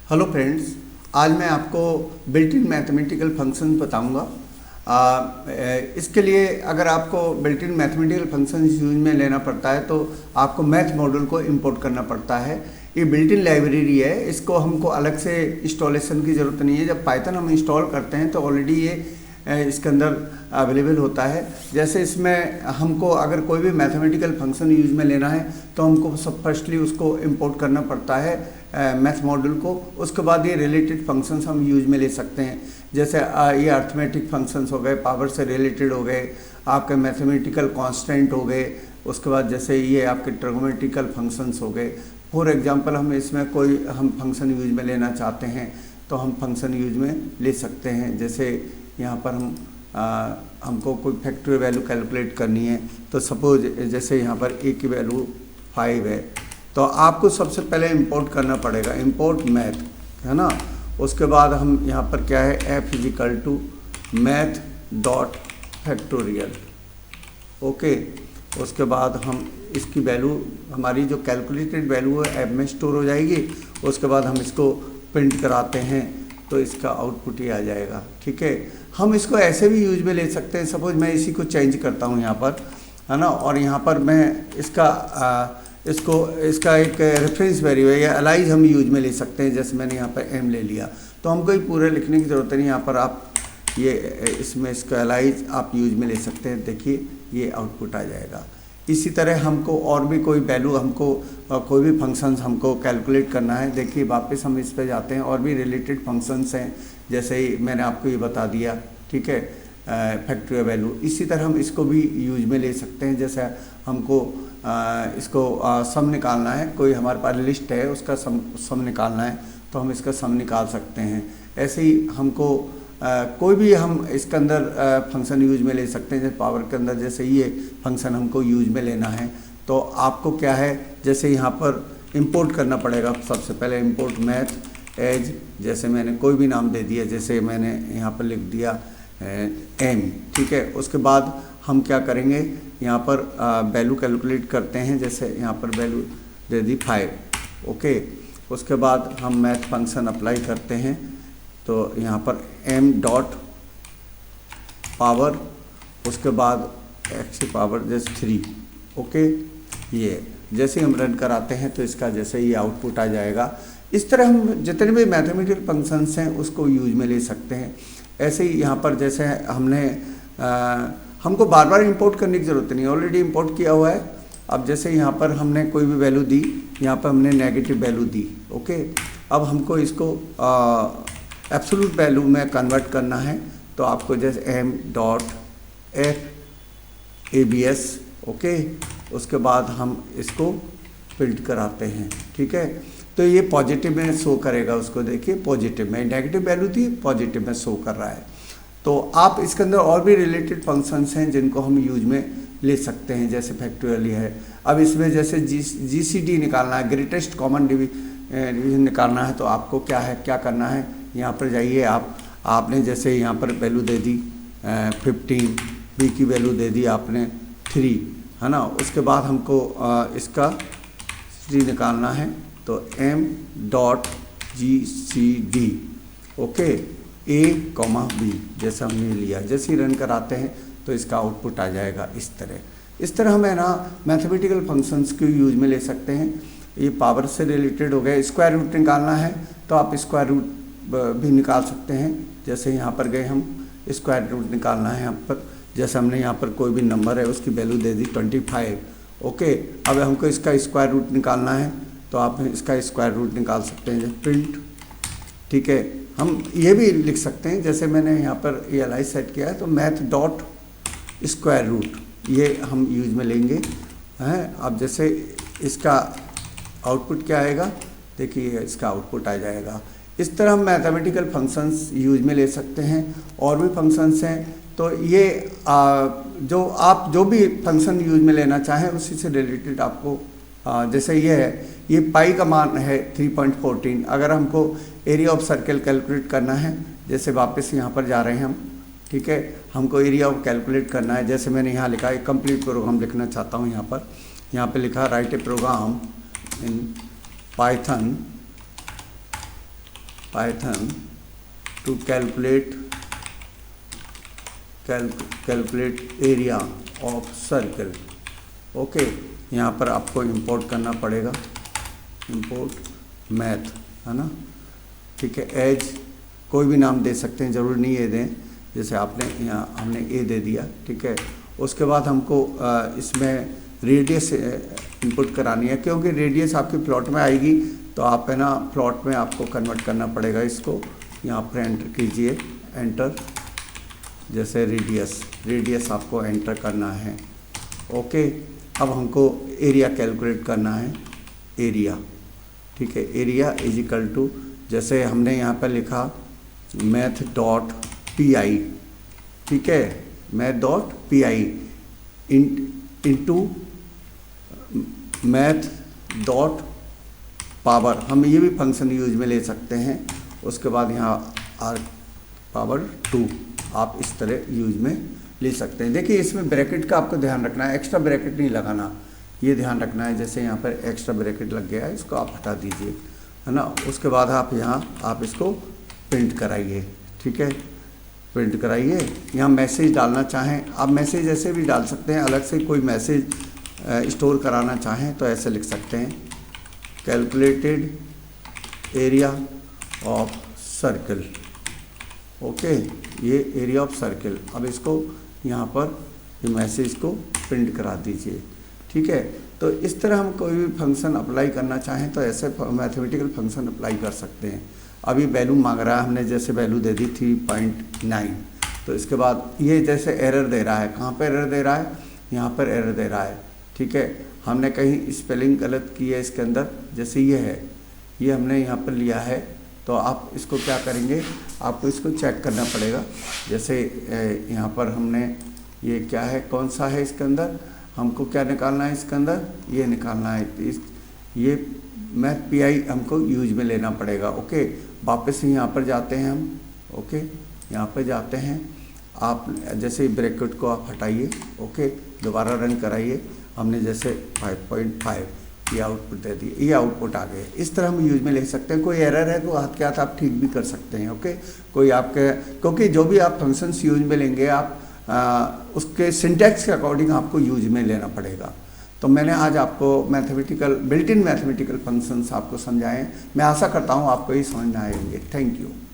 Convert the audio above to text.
Hello friends, आज मैं आपको बिल्ट इन मैथमेटिकल फंक्शन बताऊंगा। इसके लिए अगर आपको built in mathematical function use में लेना पड़ता है तो आपको मैथ मॉड्यूल को इंपोर्ट करना पड़ता है। ये बिल्ट इन लाइब्रेरी है, इसको हमको अलग से इंस्टॉलेशन की ज़रूरत नहीं है। जब पाइथन हम इंस्टॉल करते हैं तो ऑलरेडी ये इसके अंदर अवेलेबल होता है। जैसे इसमें हमको अगर कोई भी मैथमेटिकल फंक्शन यूज में लेना है तो हमको सब फर्स्टली उसको इंपोर्ट करना पड़ता है मैथ मॉड्यूल को। उसके बाद ये रिलेटेड फंक्शंस हम यूज में ले सकते हैं। जैसे ये अर्थमेटिक फंक्शंस हो गए, पावर से रिलेटेड हो गए, आपके मैथमेटिकल कांस्टेंट हो गए। उसके बाद जैसे ये आपके ट्रिगोनोमेट्रिकल फंक्शंस हो गए। फॉर एग्जांपल हम इसमें कोई हम फंक्शन यूज में लेना चाहते हैं तो हम फंक्शन यूज में ले सकते हैं। जैसे यहाँ पर हमको कोई फैक्टोरियल वैल्यू कैलकुलेट करनी है तो सपोज जैसे यहाँ पर ए की वैल्यू 5 है तो आपको सबसे पहले इंपोर्ट करना पड़ेगा, इंपोर्ट मैथ, है ना। उसके बाद हम यहाँ पर क्या है, F is equal to math dot factorial, okay. उसके बाद हम इसकी वैल्यू, हमारी जो कैलकुलेटेड वैल्यू है ऐप में स्टोर हो जाएगी। उसके बाद हम इसको प्रिंट कराते हैं तो इसका आउटपुट ही आ जाएगा, ठीक है। हम इसको ऐसे भी यूज में ले सकते हैं। सपोज मैं इसी को चेंज करता हूँ यहाँ पर, है ना, और यहाँ पर मैं इसका एक रेफरेंस वेरिएबल या अलाइज हम यूज में ले सकते हैं। जैसे मैंने यहाँ पर एम ले लिया तो हमको ये पूरे लिखने की ज़रूरत नहीं। यहाँ पर आप ये इसमें इसका अलाइज आप यूज में ले सकते हैं। देखिए ये आउटपुट आ जाएगा। इसी तरह हमको और भी कोई वैल्यू, हमको कोई भी फंक्शंस हमको कैलकुलेट करना है। देखिए वापस हम इस पे जाते हैं, और भी रिलेटेड फंक्शंस हैं। जैसे ही मैंने आपको ये बता दिया, ठीक है, फैक्टोरियल वैल्यू। इसी तरह हम इसको भी यूज में ले सकते हैं। जैसे हमको इसको सम निकालना है, कोई हमारे पास लिस्ट है उसका सम निकालना है तो हम इसका सम निकाल सकते हैं। ऐसे ही हमको कोई भी हम इसके अंदर फंक्शन यूज में ले सकते हैं। जैसे पावर के अंदर जैसे ये फंक्शन हमको यूज में लेना है तो आपको क्या है, जैसे यहाँ पर इंपोर्ट करना पड़ेगा। सबसे पहले इंपोर्ट मैथ एज, जैसे मैंने कोई भी नाम दे दिया, जैसे मैंने यहाँ पर लिख दिया एम, ठीक है। उसके बाद हम क्या करेंगे, यहाँ पर वैल्यू कैलकुलेट करते हैं। जैसे यहाँ पर वैल्यू दे दी 5, ओके। उसके बाद हम मैथ फंक्शन अप्लाई करते हैं तो यहाँ पर m डॉट पावर, उसके बाद x की पावर जैसे 3, ओके। ये जैसे हम रन कराते हैं तो इसका जैसे ये आउटपुट आ जाएगा। इस तरह हम जितने भी मैथमेटिकल फंक्शंस हैं उसको यूज में ले सकते हैं। ऐसे ही यहाँ पर जैसे हमको बार बार इंपोर्ट करने की ज़रूरत नहीं, ऑलरेडी इंपोर्ट किया हुआ है। अब जैसे यहाँ पर हमने कोई भी वैल्यू दी, यहाँ पर हमने नेगेटिव वैल्यू दी, ओके। अब हमको इसको एब्सोल्यूट वैल्यू में कन्वर्ट करना है तो आपको जैसे M dot F A B S, okay. उसके बाद हम इसको प्रिंट कराते हैं, ठीक है। तो ये पॉजिटिव में शो करेगा उसको। देखिए पॉजिटिव में, नेगेटिव वैल्यू थी, पॉजिटिव में शो कर रहा है। तो आप इसके अंदर और भी रिलेटेड फंक्शंस हैं जिनको हम यूज में ले सकते हैं। जैसे फैक्टोरियल है। अब इसमें जैसे GCD निकालना है, ग्रेटेस्ट कॉमन डिवीजन निकालना है तो आपको क्या करना है, यहाँ पर जाइए। आपने जैसे यहाँ पर वैल्यू दे दी 15, बी की वैल्यू दे दी आपने 3, है ना। उसके बाद हमको इसका C निकालना है तो m dot GCD, okay, A, B जैसा हमने लिया। जैसे ही रन कराते हैं तो इसका आउटपुट आ जाएगा इस तरह हमें ना मैथमेटिकल फंक्शंस को यूज में ले सकते हैं। ये पावर से रिलेटेड हो गए। स्क्वायर रूट निकालना है तो आप स्क्वायर रूट भी निकाल सकते हैं। जैसे यहाँ पर गए, हम स्क्वायर रूट निकालना है। यहाँ पर जैसे हमने यहाँ पर कोई भी नंबर है उसकी वैल्यू दे दी 25, ओके। अब हमको इसका स्क्वायर रूट निकालना है तो आप इसका स्क्वायर रूट निकाल सकते हैं, जैसे प्रिंट, ठीक है। हम ये भी लिख सकते हैं, जैसे मैंने यहाँ पर ये अलाइज सेट किया है तो मैथ डॉट स्क्वायर रूट, ये हम यूज में लेंगे, हैं। अब जैसे इसका आउटपुट क्या आएगा, देखिए इसका आउटपुट आ जाएगा। इस तरह हम मैथमेटिकल फंक्शंस यूज में ले सकते हैं। और भी फंक्शंस हैं तो ये जो भी फंक्शन यूज में लेना चाहें उसी से रिलेटेड आपको जैसे ये है, ये पाई का मान है 3.14। अगर हमको एरिया ऑफ सर्कल कैलकुलेट करना है, जैसे वापस यहाँ पर जा रहे हैं हम, ठीक है, हमको एरिया ऑफ कैलकुलेट करना है। जैसे मैंने यहाँ लिखा है कंप्लीट प्रोग्राम लिखना चाहता हूँ। यहाँ पर लिखा write a program in Python Python to calculate area of circle. Okay, यहाँ पर आपको इंपोर्ट करना पड़ेगा, इंपोर्ट मैथ, है ना, ठीक है। एज कोई भी नाम दे सकते हैं, ज़रूरी नहीं ये दें, जैसे आपने यहाँ हमने ए दे दिया, ठीक है। उसके बाद हमको इसमें रेडियस इनपुट करानी है, क्योंकि रेडियस आपकी प्लॉट में आएगी तो आप है ना प्लॉट में आपको कन्वर्ट करना पड़ेगा इसको। यहाँ पर एंटर कीजिए, एंटर, जैसे रेडियस आपको एंटर करना है। ओके, अब हमको एरिया कैलकुलेट करना है, एरिया, ठीक है। एरिया इज इक्वल टू, जैसे हमने यहाँ पर लिखा मैथ डॉट पी आई, ठीक है, math dot P I into math dot power, हम ये भी फंक्शन यूज में ले सकते हैं। उसके बाद यहाँ आर पावर 2 आप इस तरह यूज में ले सकते हैं। देखिए इसमें ब्रैकेट का आपको ध्यान रखना है, एक्स्ट्रा ब्रैकेट नहीं लगाना, ये ध्यान रखना है। जैसे यहाँ पर एक्स्ट्रा ब्रैकेट लग गया है, इसको आप हटा दीजिए, है ना। उसके बाद आप यहाँ आप इसको प्रिंट कराइए, ठीक है, प्रिंट कराइए। यहाँ मैसेज डालना चाहें आप, मैसेज ऐसे भी डाल सकते हैं, अलग से कोई मैसेज स्टोर कराना चाहें तो ऐसे लिख सकते हैं, calculated area of circle. Okay, ये एरिया ऑफ सर्कल। अब इसको यहाँ पर ये मैसेज को प्रिंट करा दीजिए, ठीक है। तो इस तरह हम कोई भी फंक्शन अप्लाई करना चाहें तो ऐसे मैथमेटिकल फंक्शन अप्लाई कर सकते हैं। अभी वैल्यू मांग रहा है, हमने जैसे वैल्यू दे दी 3.9, तो इसके बाद ये जैसे एरर दे रहा है, कहाँ पर एरर दे रहा है, यहाँ पर एरर दे रहा है, ठीक है। हमने कहीं स्पेलिंग गलत की है इसके अंदर, जैसे ये है, ये हमने यहाँ पर लिया है, तो आप इसको क्या करेंगे, आपको इसको चेक करना पड़ेगा। जैसे यहाँ पर हमने ये क्या है, कौन सा है इसके अंदर, हमको क्या निकालना है इसके अंदर, ये निकालना है, ये मैथ पी आई हमको यूज में लेना पड़ेगा। ओके, वापस से यहाँ पर जाते हैं हम, ओके, यहाँ पर जाते हैं आप, जैसे ब्रैकेट को आप हटाइए, ओके, दोबारा रन कराइए। हमने जैसे 5.5 ये आउटपुट दे दिए, ये आउटपुट आ गए। इस तरह हम यूज में ले सकते हैं। कोई एरर है तो हाथ के हाथ आप ठीक भी कर सकते हैं, ओके। कोई आपके, क्योंकि जो भी आप फंक्शंस यूज में लेंगे आप उसके सिंटैक्स के अकॉर्डिंग आपको यूज में लेना पड़ेगा। तो मैंने आज आपको mathematical built in mathematical functions आपको समझाएं। मैं आशा करता हूँ आपको ये समझ में आएंगे। Thank you.